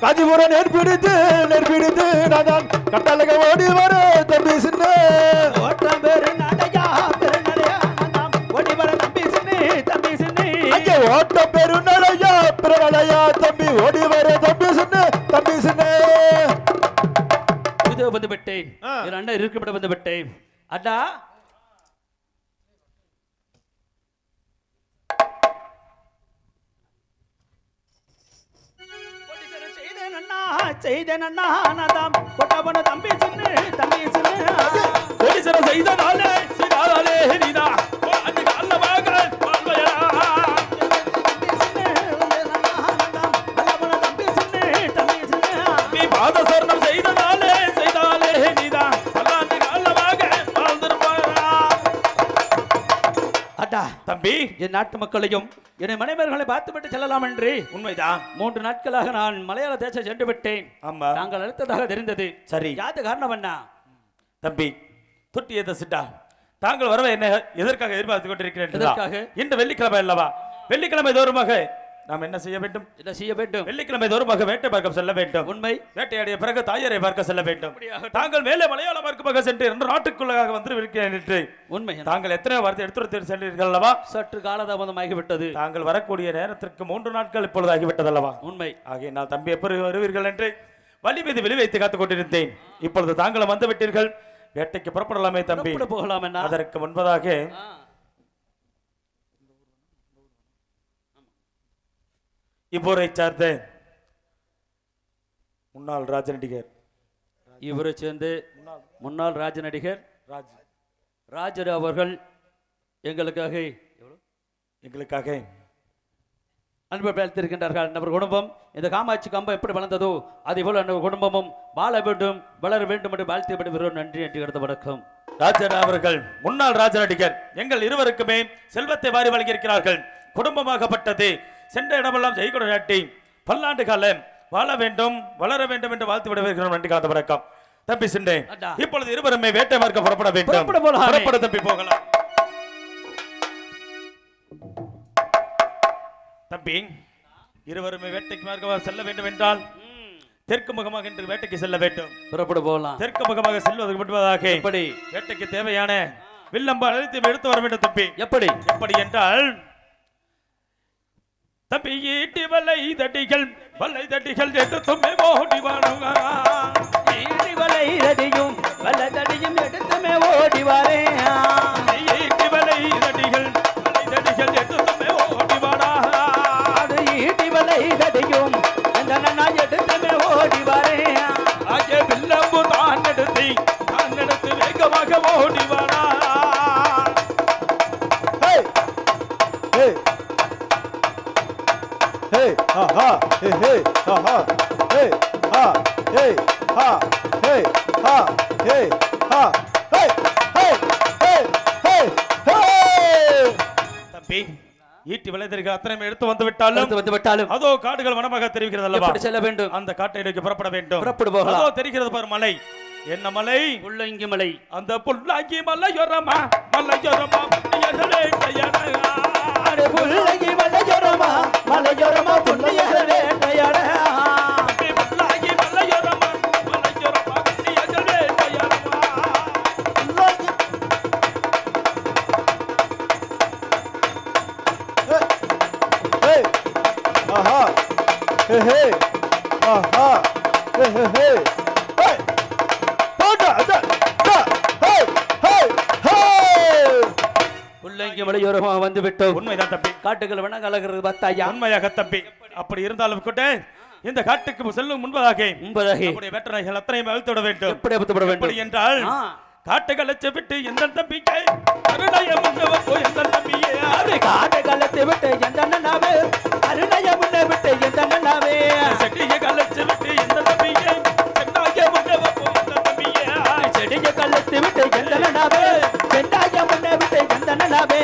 காஞ்சிபுரம் நெற்பிடித்து நான் கட்டழக ஓடி வர தம்பி சின்ன ஓட்டம் பேரு நடையா பெருநடையா ஓடி வர தம்பி சின்ன அங்கே ஓட்டம் பேரு நடையா பெருநடையா தம்பி ஓடி வர தம்பி சின்ன இதோ வந்து விட்டேன் என் அண்ணன் இருக்கப்பட வந்து விட்டேன் அண்ணா செய்தேன் அண்ணா நாதாம் கொட்டவன தம்பி சின்ன கோடிசர செய்தனாலே சிறாலே நீதா அன்னைக்கு அல்லமாக வாழ்வையா நீ பாத சரணம் செய்தனாலே நீதா அன்னைக்கு அல்லமாக வாழ்ந்திருப்பாயா அடா தம்பி என் நாட்டு மக்களையும் என்னை மனைவர்களை பார்த்துவிட்டு செல்லலாம் என்று உண்மைதான் 3 நாட்களாக நான் மலையாள தேசம் சென்று விட்டேன் ஆமா நாங்கள் அழுத்ததாக தெரிந்தது சரி யாது காரணம் என்ன தம்பி துட்டியத சிட்டா தாங்கள் வரவே என்ன எதற்காக எதிர்பார்த்து கொண்டிருக்கிறேன் இன்று வெள்ளிக்கிழமை அல்லவா வெள்ளிக்கிழமை தோறுமாக நாம் என்ன செய்ய வேண்டும் வெள்ளிக்கிழமை தோறுமாக வேட்டை பார்க்க செல்ல வேண்டும் உண்மை வேட்டையாடிய பிறகு தாயரை பார்க்க செல்ல வேண்டும் தாங்கள் மேலே மலையாள பார்க்க சென்று 2 நாட்டுக்குள்ளாக வந்து இருக்கிறேன் என்று உண்மை தாங்கள் எத்தனை வார்த்தை எடுத்து சென்றீர்கள் அல்லவா சற்று காலதாமதமாகிவிட்டது தாங்கள் வரக்கூடிய நேரத்திற்கு 3 நாட்கள் இப்பொழுது ஆகிவிட்டது அல்லவா உண்மை ஆகிய நான் தம்பி எப்படி வருவீர்கள் என்று வழி மீது வெளி வைத்து காத்துக் கொண்டிருந்தேன் இப்பொழுது தாங்களும் வந்து விட்டீர்கள் வேட்டைக்கு புறப்படலாமே தம்பி போகலாம் அதற்கு முன்பதாக இவரை சார்ந்த முன்னாள் ராஜ நடிகர் இவரை சேர்ந்து முன்னாள் ராஜ நடிகர் ராஜர் அவர்கள் எங்களுக்காக அன்பு பேர்த்திருக்கின்றார்கள். நம்ம குடும்பம் இந்த காமாட்சி கம்பம் எப்படி வளர்ந்ததோ அதே போல நம்ம குடும்பமும் வாழ வேண்டும் வளர வேண்டும் என்று வாழ்த்து விடுகிறோம். நன்றி நன்றி கடந்த வணக்கம். ராஜன் அவர்கள் முன்னாள் ராஜ நடிகர் எங்கள் இருவருக்குமே செல்வத்தை வாரி வழங்கியிருக்கிறார்கள். குடும்பமாகப்பட்டது சென்ற இடமெல்லாம் ஜெயிக்கொண்டு நாட்டி பல்லாண்டு காலம் வாழ வேண்டும் வளர வேண்டும் என்று வாழ்த்து விடுகிறோம். நன்றி கடந்த வணக்கம். தம்பி சிண்டே இப்பொழுது இருவருமே வேட்டை மார்க்க புறப்பட வேண்டும். புறப்பட தம்பி போகலாம். தம்பி இருவருமே வேட்டைக்கு மார்க்க செல்ல வேண்டும் என்றால் தெற்கு முகமாக இன்று வேட்டைக்கு செல்ல வேண்டும். புறப்பட போகலாம். தெற்கு முகமாக செல்வதற்கு முன்பதாக எப்படி வேட்டைக்கு தேவையான வில்லம்பு அனைத்தையும் எடுத்து வர வேண்டும் தம்பி. எப்படி எப்படி என்றால் தம்பி ஈட்டி வலை தடிகள் எடுத்து தும்மே ஓடி வாருங்க. ஈட்டி வலை தடியும் எடுத்துமே ஓடி வாரே. ஈட்டி வலை தடிகள் எடுத்து தும்மே ஓடி வாடா. அது ஈட்டி வலை தடியும் எடுத்துமே ஓடி வாரே. ஆகிய வில்லம்பு தான் எடுத்து வேகமாக ஓடி வாடா. Hey, ha ha, hey, hey, ha ha, hey, ha, hey, ha, hey, ha, hey, ha, hey, hey, hey, hey, hey. தம்பி ஈட்டி விளைதற்கு அத்தனை எடுத்து வந்து விட்டாலும் அதோ காடுகள் வனமாக தெரிகிறது அல்லவா? செல்ல வேண்டும். அந்த காட்டை நோக்கி புறப்பட வேண்டும். புறப்படுவோம். அதோ தெரிகிறது பாரு மலை. என்ன மலை? புள்ளங்கி மலை. அந்த புள்ளங்கி மலையோரமா மலையோரமா புள்ளங்கி மலையோரமா மலையோரமா புள்ளையர் வேட்டையாட. புள்ளங்கி மலையோரமா மலையோரமா புள்ளையர் வேட்டையாடமா. Hey, aha, hey, hey, aha, hey, hey, hey, hey, hey, hey, hey. புள்ளங்கி மலையோரமா வந்து விட்டோம். உண்மைதான் தம்பி. காட்டுகள் வனங்கலகிறது பார்த்தாயா? உண்மையாக தம்பி. அப்படி இருந்தாலும் கூட இந்த காட்டுக்கு செல்லும் முன்பதாக நம்முடைய வேட்டரைகள் அத்தனையும் அழுத்திவிட வேண்டும். எப்படி அழுத்திவிட வேண்டும்? எப்படி என்றால் காட்டுகளை விட்டு எந்த தம்பிக்கை அருணயம் எந்த தம்பியே காட்டுகளை விட்டு எந்த நன்னாவே அருணயம் விட்டு எந்த நன்னாவே செடியை கலச்சு விட்டு எந்த தம்பியே சென்னாய முன்னவோ எந்த தம்பியே செடியை கலச்சு விட்டு எந்த நன்னாவே சென்னாய முன்ன விட்டு எந்த நன்னாவே.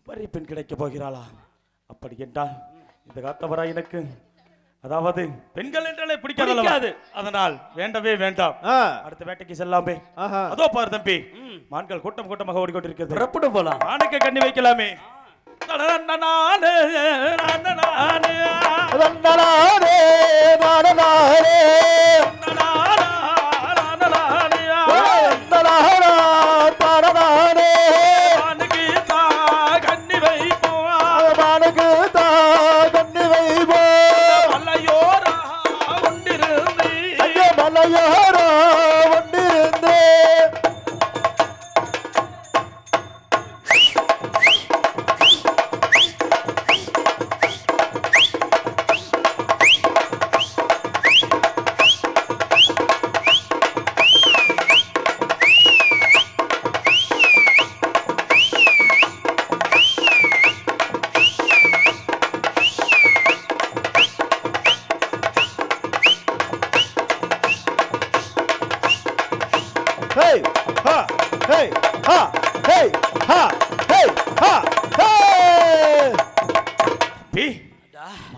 செவ்வரி பெண் கிடைக்க போகிறாளா? அப்படி என்றால் இந்த காத்தவரா எனக்கு அதாவது பெண்கள் என்றாலே பிடிக்காது, அதனால் வேண்டவே வேண்டாம். அடுத்த வேட்டைக்கு செல்லாமே. அதோ பாரு தம்பி, மான்கள் கூட்டம் கூட்டமாக ஓடிக்கொண்டிருக்கிறது. புறப்பட்டு போலாம். மானுக்கு கண்ணி வைக்கலாமே.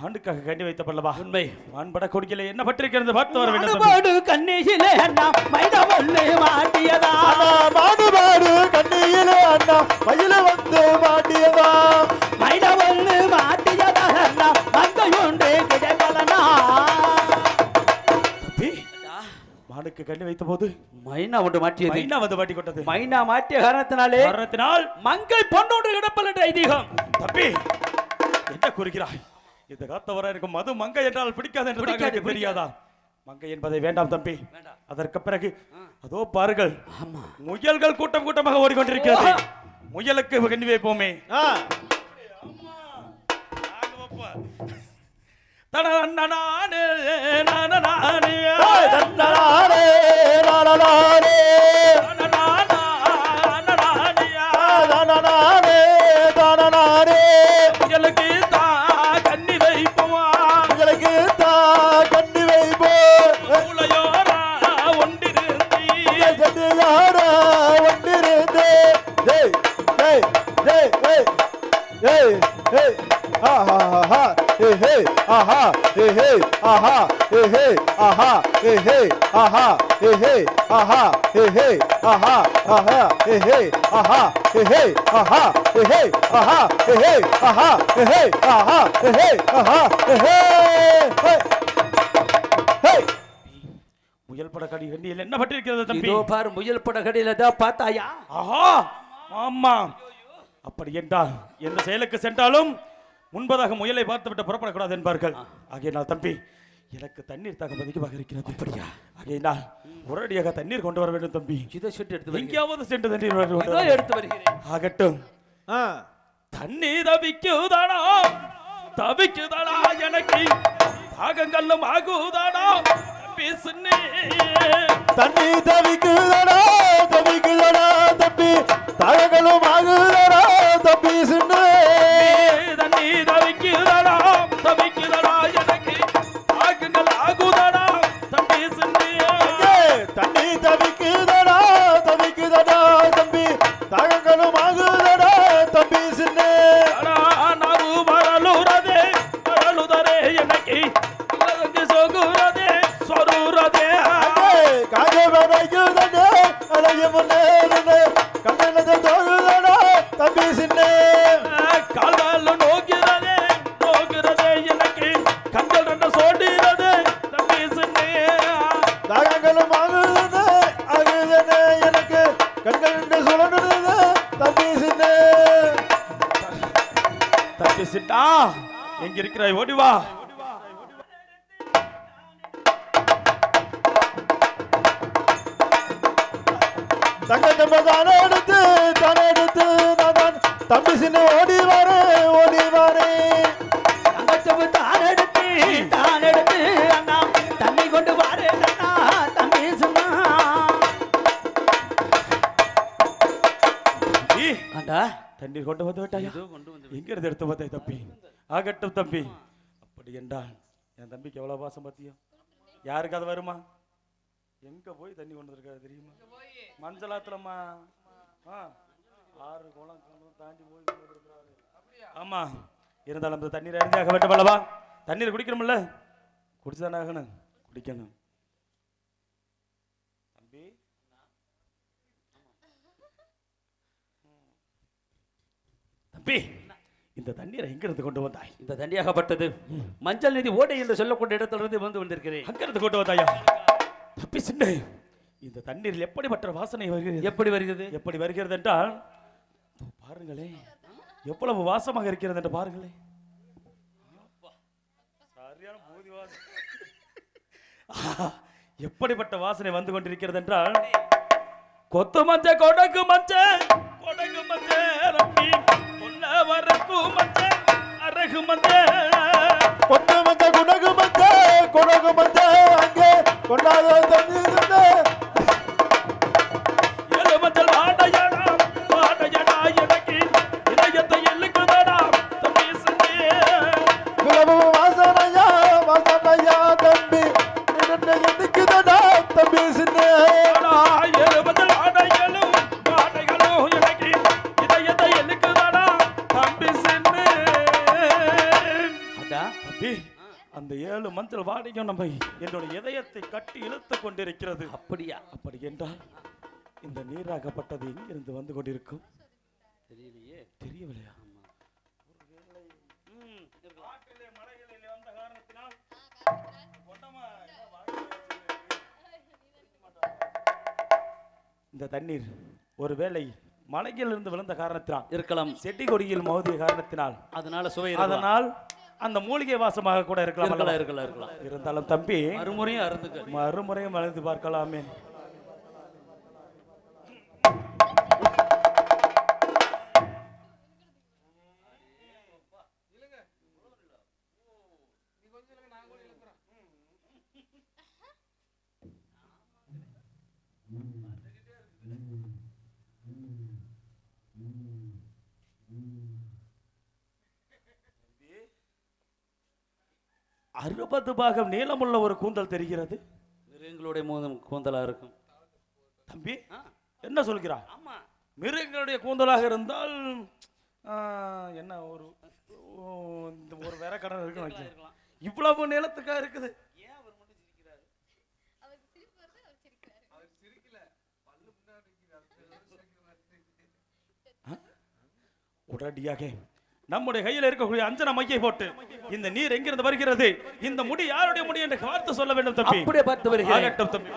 மானுக்காக கண்ணி வைத்த பல்லவா? உண்மை. மான்பட கொடியில என்ன பட்டிருக்கிறது பார்த்து வர வேண்டும். கண்ணியிலே அண்ணா மைதவல்லு மாட்டியதா, மாடுபாடு கண்ணியிலே அண்ணா மயில வந்து மாட்டியதா, மைதவல்லு மாட்டியதா அண்ணா மந்தையுண்டு கிடைக்கலனா. மானுக்கு கண்ணி வைத்த போது மைனா ஒன்று மாட்டியது. மைனா வந்து மாட்டி கொண்டது. மைனா மாட்டிய காரணத்தினால் மங்கை பொண்ணோடு கிடப்பல் என்ற ஐதீகம். தம்பி என்ன கூறுகிறாய்? இந்த காத்தவரா இருக்கும் மது மங்கை என்றால் பிடிக்காது என்று தெரியாதா? மங்கை என்பதை வேண்டாம் தம்பி. அதற்கு பிறகு அதோ பாருங்கள், முயல்கள் கூட்டம் கூட்டமாக ஓடிக்கொண்டிருக்கிறது. முயலுக்கு கண்ணி வைப்போமே. முயல் படக்கடி கண்டியில் என்ன பட்டிருக்கிறது தம்பி? இதோ பாரு, முயல் படக்கடியில தான் பார்த்தாயா? ஆஹா, ஆமா. அப்படி என்றால் எந்த செயலுக்கு சென்றாலும் முன்பதாக முயலை பார்த்துவிட்டு புறப்படக்கூடாது என்பார்கள். ஆகையினால் தம்பி எனக்கு தண்ணீர் தாகம் அதிகமாக இருக்கிறது. அப்படியா? ஆகையினால் உடனடியாக தண்ணீர் கொண்டு வர வேண்டும் தம்பி. இதை சுட்டு எடுத்து எங்கேயாவது சென்று தண்ணீர் எடுத்து வருகிறேன். ஆகட்டும். தண்ணீர் தவிக்குதானா தவிக்குதானா எனக்கு தாகங்களும் ஆகுதானா தம்பி சின்னே. தண்ணீர் தவிக்குதானா தவிக்குதானா தம்பி தாகங்களும் ஆகுதானா தம்பி சின்னே. தண்ணீர் தவிக்குதானா தவிக்குதானா எனக்கு தாகங்கள் ஆகுதானா தம்பி சின்னே. தண்ணீர் தவிக்குதானா தவிக்குதானா தம்பி தாகங்களும் ஆகுதானா தம்பி சின்னே. நாகு வரலுறதே வரலுதரே எனக்கு சோகுறதே சொருறதே காஜவரையுதனே அலைய முன்னேறனே கண்ணனது தோகுதனா தம்பி சின்னே. கால்வால் நோக்கிறதே நோக்கிறதே எனக்கு கண்கள் ரெண்டு சோடிறதே தம்பி சின்னே. தாகங்களும் ஆகுதனே ஆகுதனே எனக்கு கண்கள் ரெண்டு சுழன்றது தம்பி சின்னே. தம்பி சின்னா எங்க இருக்கிறாய்? ஓடிவா. தங்கத்தம்ப தானே எடுத்து நான் தம்பி சின்ன ஓடி வாரே தங்கத்தம்பு தான் எடுத்து அண்ணா தண்ணி கொண்டு வாரே அண்ணா தம்பி சொன்னா. தண்ணீர் கொண்டு வந்து விட்டாயா? எங்க இருந்து எடுத்து பார்த்தா தம்பி? ஆகட்டும் தம்பி. அப்படி என்றால் என் தம்பிக்கு எவ்வளவு பாசம் பார்த்தியோ? யாருக்கு அது வருமா? எங்க போய் தண்ணி கொண்டு இருக்காது தெரியுமா? மஞ்சளாத்துலம்மா ஆமா, இருந்தாலும் அந்த தண்ணீர் அறிஞ்சாக வேண்டும் அல்லவா? தண்ணீர் குடிக்கணும்ல, குடிச்சுதானே ஆகணும், குடிக்கணும். தம்பி தம்பி, இந்த தண்ணீரை எங்கிருந்து கொண்டு வந்தாய்? இந்த தண்டியாகப்பட்டது மஞ்சள் நிதி ஓடை என்று சொல்லக்கூடிய இடத்திலிருந்து வந்து வந்திருக்கிறேன். அங்கிருந்து கொண்டு வந்தாயா? தப்பி சின்ன, இந்த தண்ணீரில் எப்படிப்பட்ட வாசனை வருகிறது? எப்படி வருகிறது? எப்படி வருகிறது என்றால் பாருங்களே, எவ்வளவு வாசமாக இருக்கிறது என்று பாருங்களேன். சரியான பூதி வாசனை. எப்படிப்பட்ட வாசனை வந்து கொண்டிருக்கிறது என்றால், கொத்து மஞ்ச கொடகு மஞ்ச கொடகு மஞ்ச ரம்மி கொல்ல வரக்கு மஞ்ச அரகு மஞ்ச கொட்டு மஞ்ச குடகு மஞ்ச குடகு மஞ்ச அங்கே கொண்டாத தண்ணீர் ஏழு மஞ்சள் வாடையடா வாடையடா எனக்கு இதயத்தை எல்லுக்குதடா தம்பி சின்னே. குலவு வாசனையா வாசனையா தம்பி நின்று எண்ணிக்குதடா தம்பி சின்ன ஏழு மஞ்சள் வாடைகளும் வாடைகளும் எனக்கு இதயத்தை எல்லுக்குதடா தம்பி சின்னே. அடா தம்பி, அந்த ஏழு மஞ்சள் வாடையும் நம்மை என்னோட இதயத்தை கட்டி இழுத்து கொண்டிருக்கிறது. அப்படியா? அப்படி என்றால் இந்த நீராகப்பட்டது எங்கிருந்து வந்து கொண்டிருக்கும்? தெரியலையே. தெரியவில்லையா? இந்த தண்ணீர் ஒருவேளை மலையிலிருந்து விழுந்த காரணத்தினால் இருக்கலாம். செடி கொடியில் மோதிய காரணத்தினால் அதனால சுவை அதனால் அந்த மூலிகை வாசமாக கூட இருக்கலாம். இருக்கலாம் இருக்கலாம் இருக்கலாம். இருந்தாலும் தம்பி, மறுமுறையும் அருந்துக்க. மறுமுறையும் அழுது பார்க்கலாமே. அறுபது பாகம் நீளமுள்ள ஒரு கூந்தல் தெரிகிறது. மிருகங்களுடைய கூந்தலா இருக்கும். தம்பி என்ன சொல்கிறாய்? ஆமா, மிருகங்களுடைய கூந்தலாக இருந்தால் என்ன ஒரு ஒரு வேற கடன் இருக்கு. இவ்வளவு நீளத்துக்கா இருக்குது? ஏன் அவர் மட்டும் சிரிக்கிறாரு? அவருக்கு சிரிப்பு வருது, அவர் சிரிக்கிறாரு. அவர் சிரிக்கல, பல்லு முன்னாடி உடனடியாக நம்முடைய கையில் இருக்கக்கூடிய அஞ்சன மையை போட்டு இந்த நீர் எங்கிருந்து வருகிறது, இந்த முடி யாருடைய முடி என்று பார்த்து சொல்ல வேண்டும் தம்பி. அப்படியே பார்த்து வருகிறேன். ஆகட்டும் தம்பி.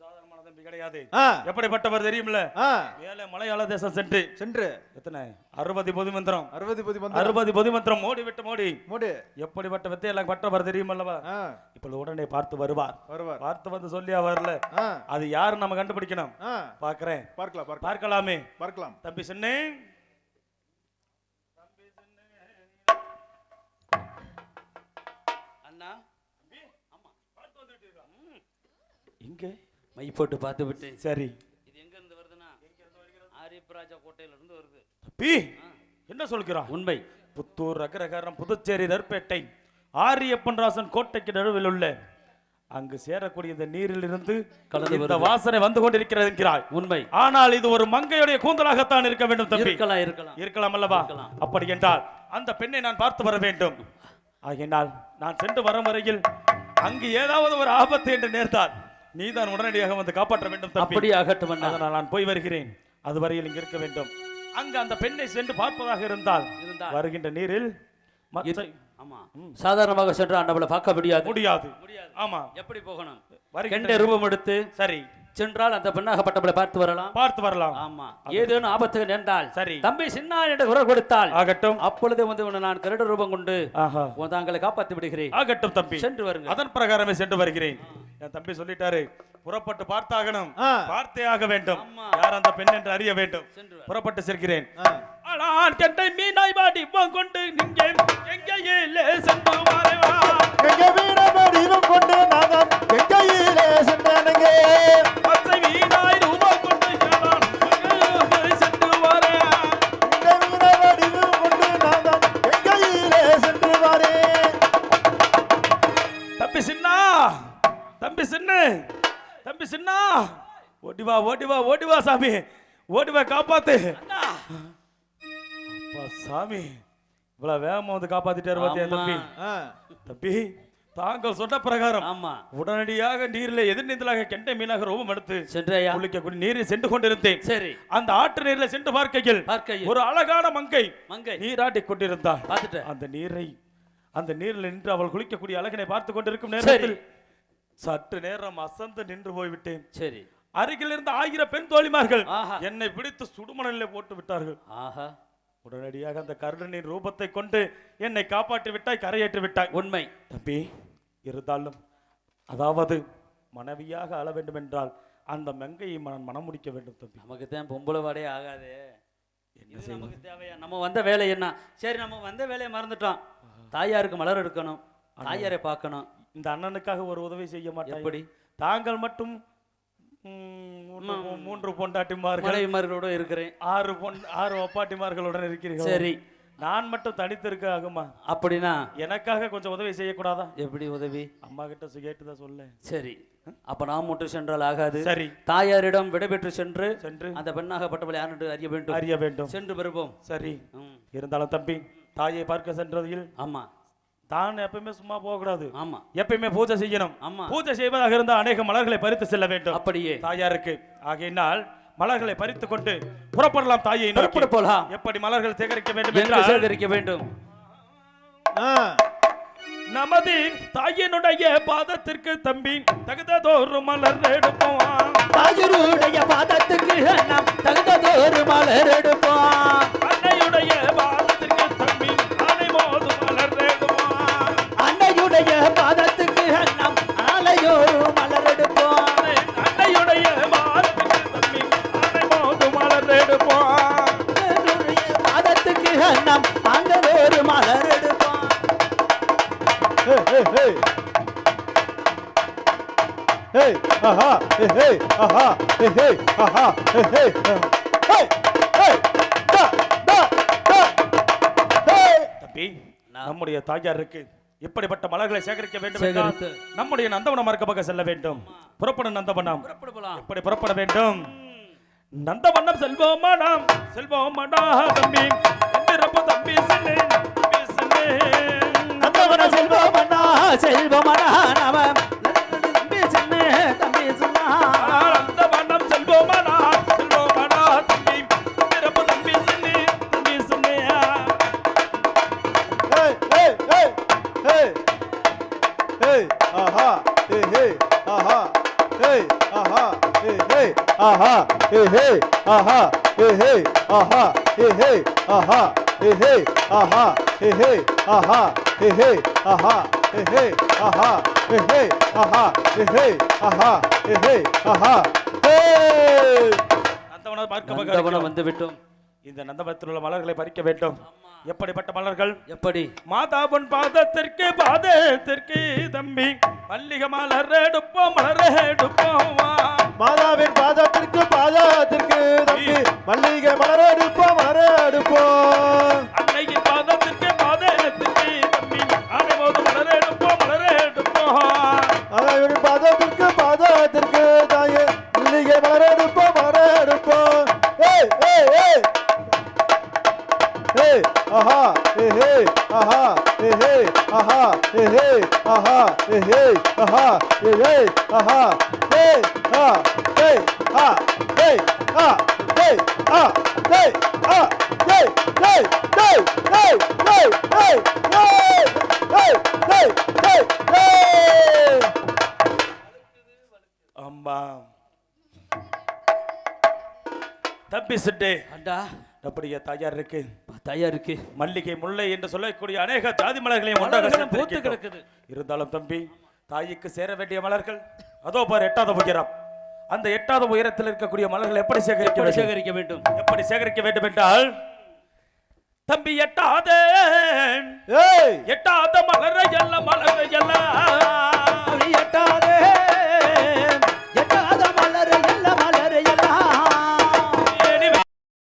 சாதாரணமான தம்பி கிடையாது. எப்படிப்பட்டவர் தெரியுமில்ல? மேலே மலையாள தேசம் சென்று எத்தனை 60 பொதி மந்திரம் 60 பொதி மந்திரம் மோடி விட்டு மோடி எப்படிப்பட்ட வித்தையெல்லாம் பட்டவர் தெரியுமல்லவா? இப்பொழுது உடனே பார்த்து வருவார். பார்த்து வந்து சொல்லியா வரல, அது யாரு நம்ம கண்டுபிடிக்கணும். பார்க்கிறேன், பார்க்கலாமே. தம்பி சின்ன, அண்ணா இங்க மை போட்டு பார்த்து விட்டேன். சரி, இது எங்க இருந்து வருதுன்னா ஆரியப்பராஜா கோட்டையில இருந்து வருது. தம்பி என்ன சொல்கிறான்? உண்மை. புத்தூர், அக்ரகாரம், புதுச்சேரி, நற்பேட்டை, ஆரியப்பன் ராசன் கோட்டைக்கு நடுவில் உள்ள அங்கு சேரக்கூடிய இந்த நீரில் இருந்து இந்த வாசனை வந்து கொண்டிருக்கிறது என்கிறாய். உண்மை. ஆனால் இது ஒரு மங்கையுடைய கூந்தலாகத்தான் இருக்க வேண்டும் தம்பி. இருக்கலாம் அல்லவா? அப்படி என்றால் அந்த பெண்ணை நான் பார்த்து வர வேண்டும். ஆகையினால் நான் சென்று வரும் வரையில் அங்கு ஏதாவது ஒரு ஆபத்து என்று நேர்ந்தால் நீதான் உடனடியாக வந்து காப்பாற்ற வேண்டும் தம்பி. அப்படியே ஆகட்டும். அதனால் நான் போய் வருகிறேன். அதுவரையில் இங்கு இருக்க வேண்டும். அங்கு அந்த பெண்ணை சென்று பார்ப்பதாக இருந்தால் வருகின்ற நீரில் சாதாரணமாக சென்று ஆண்டவளை பார்க்க முடியாது. ஆமா, எப்படி போகணும்? கெண்ட ரூபம் எடுத்து சரி சென்றால் அந்த பெண்ணாகப்பட்டவளை பார்த்து வரலாம். ஆமா, ஏதேனும் ஆபத்து நேர்ந்தால் சரி தம்பி சின்ன என்று குரல் கொடுத்தால் ஆகட்டும். அப்பொழுது வந்து நான் கருட ரூபம் கொண்டு தாங்களை காப்பாற்றி விடுகிறேன். ஆகட்டும் தம்பி, சென்று வருங்க. அதன் பிரகாரமே சென்று வருகிறேன். என் தம்பி சொல்லிட்டாரு, புறப்பட்டு பார்த்தாகணும், பார்த்தே ஆக வேண்டும். யார் அந்த பெண் என்று அறிய வேண்டும். புறப்பட்டு செல்கிறேன். ஆனால் கெண்டை மீனாய் வாடி கொண்டு நீங்க எங்கேயிலே சென்று வரவா, எங்க வீர வடிவம் கொண்டு நான் எங்கேயிலே சென்றேனுங்க, பச்சை மீனாய் ரூபம் கொண்டு நான் சென்று வரேன், எங்க வீர வடிவம் கொண்டு நான் எங்கேயிலே சென்று வரேன். தம்பி சின்ன, தம்பி சின்ன, தம்பி சின்ன, ஓடி ஓடி வா ஓடி வா ஓடி வா சாமி, ஓடி வா காப்பாத்து. அப்பா சாமி, இவ்வளவு வேகமா வந்து காப்பாத்திட்டாரு பாத்தியா தம்பி. தம்பி, தாங்கள் சொன்ன பிரகாரம் ஆமா உடனடியாக நீரில் எதிர்நீந்தலாக கெண்டை மீனாக ரூபம் எடுத்து சென்றையா குளிக்கக்கூடிய நீரில் சென்று கொண்டிருந்தேன். சரி, அந்த ஆற்று நீரில் சென்று பார்க்கையில் ஒரு அழகான மங்கை நீராட்டி கொண்டிருந்தாள். பார்த்துட்டு அந்த நீரில் நின்று அவள் குளிக்கக்கூடிய அழகனை பார்த்து கொண்டிருக்கும் நேரத்தில் சற்று நேரம் அசந்து நின்று போய்விட்டேன். சரி, அருகில் இருந்த 1000 பெண் தோழிமார்கள் என்னை பிடித்து சுடுமணலிலே போட்டு விட்டார்கள். ஆஹா, உடனடியாக அந்த கருடனின் ரூபத்தை கொண்டு என்னை காப்பாற்றி விட்டாய், கரையேற்றி விட்டாய். உண்மை தம்பி, இருந்தாலும் அதாவது மனைவியாக ஆள வேண்டும் என்றால் அந்த மங்கையை மனம் முடிக்க வேண்டும் தம்பி. நமக்கு தான் பொம்பளை வாடே ஆகாது, என்ன செய்ய நமக்கு தேவையா? நம்ம வந்த வேலை என்ன? சரி, நம்ம வந்த வேலையை மறந்துட்டோம். தாயாருக்கு மலர் எடுக்கணும், தாயாரை பார்க்கணும். இந்த அண்ணனுக்காக ஒரு உதவி செய்ய மாட்டேன். எப்படி? தாங்கள் மட்டும் 3 பொண்டாட்டிமார்களோட இருக்கிறேன், 6 ஒப்பாட்டிமார்களுடன் இருக்கிறீர்கள். சரி, நான் மட்டும் தனித்து இருக்க ஆகுமா? அப்படின்னா எனக்காக கொஞ்சம் உதவி செய்யக்கூடாதா? எப்படி உதவி? அம்மா கிட்ட கேட்டுதான் சொல்ல. சரி, அப்ப நாம் மட்டும் சென்றால் ஆகாது. சரி, தாயாரிடம் விடைபெற்று சென்று அந்த பெண்ணாகப்பட்டவளை யார் அறிய வேண்டும் சென்று பெறுவோம். சரி, இருந்தாலும் தம்பி, தாயை பார்க்க சென்றதில் ஆமா தான் எப்பயுமே சும்மா போக கூடாது. ஆமா, எப்பயுமே பூஜை செய்யணும். ஆமா, பூஜை செய்வதாக இருந்தால் அநேக மலர்களை பறித்து செல்ல வேண்டும். அப்படியே தாயாருக்கு. ஆகையினால் மலர்களை பறித்து கொண்டு புறப்படலாம். தாயை நோக்கி போகலாம். எப்படி மலர்கள் சேகரிக்க வேண்டும் என்றால் சேகரிக்க வேண்டும். நமது தாயினுடைய பாதத்திற்கு தம்பி தகுந்ததொரு மலர் எடுப்போம். தாயினுடைய பாதத்துக்கு நாம் தகுந்ததொரு மலர் எடுப்போம். அன்னையுடைய பாதத்திற்கு தம்பி ஆனை மோது மலர் எடுப்போம். அன்னையுடைய பாதத்துக்கு நாம் ஆலையோரு மலர் எடுப்போம். அன்னையுடைய பாதத்துக்கு தம்பி ஆனை மோது மலர் எடுப்போம். பாதத்துக்கு நாம் ஆலையோரு மலர் எடுப்போம். Hey, hey, hey. Hey, aha, hey, hey, aha, hey, hey, aha, hey, hey, hey, hey, da, da, da, hey. தம்பி, நம்முடைய தாயாருக்கு இப்படிப்பட்ட மலர்களை சேகரிக்க வேண்டும் என்றால் நம்முடைய நந்தவனம் மரக்கபக செல்ல வேண்டும். புறப்படும் நந்தவனம். எப்படி புறப்பட வேண்டும்? நந்தவனம் செல்வோமா நாம், செல்வோமாடா தம்பி, தம்பி செல்லே, தம்பி செல்லே. நந்தவனம் செல்வோமண்ணா, செல்வோமண்ணா நாம தம்பி சின்ன தம்பி சொன்னா. நந்தவனம் செல்வோமண்ணா, செல்வோமண்ணா தம்பி, பிறப்பு தம்பி சின்ன தம்பி சொன்னியா. Hey, hey, hey, hey, hey, aha, hey, hey, aha, hey, aha, hey, hey, aha, hey, hey, aha, hey, hey, aha, hey, hey, aha, hey, hey, aha, hey, hey, aha, hey, hey, aha, hey, hey, aha, hey, hey, aha, hey, hey, aha, hey, hey, aha, hey. நந்தவனம் வந்து விட்டோம். இந்த நந்தவனத்தில் உள்ள மலர்களை பறிக்க வேண்டும். எப்படிப்பட்ட மலர்கள்? எப்படி? மாதாவின் பாதத்திற்கு தம்பி மல்லிகை மலர் எடுப்போம், மலர் எடுப்போம். மாதாவின் பாதத்திற்கு தம்பி மல்லிகை மலர் எடுப்போம், மலர் எடுப்போம். அன்னையின் பாதத்திற்கு தம்பி ஆனைமோது மலர் எடுப்போம், மலர் எடுப்போம். அன்னையின் பாதத்திற்கு தாயே மல்லிகை மலர் எடுப்போம், மலர் எடுப்போம். ஏய் ஏய் ஏய் hey aha hey hey aha hey hey aha hey hey aha hey hey aha hey hey aha hey ha hey ha hey ha hey ha hey ha hey hey hey hey hey hey hey hey hey hey. அம்மா தம்பி சிட்டே அண்டா அப்படியே தாயாருக்கு தாயாருக்கு மல்லிகை முல்லை என்று சொல்லக்கூடிய அநேக ஜாதி மலர்களையும் ஒன்றாக பூத்து கிடக்குது. இருந்தாலும் தம்பி, தாய்க்கு சேர வேண்டிய மலர்கள் அதோ பார் 8வது உயரம். அந்த 8வது உயரத்தில் இருக்கக்கூடிய மலர்கள் எப்படி சேகரிக்க வேண்டும்? எப்படி சேகரிக்க வேண்டும் என்றால் தம்பி எட்டாத மலரை எல்லாம்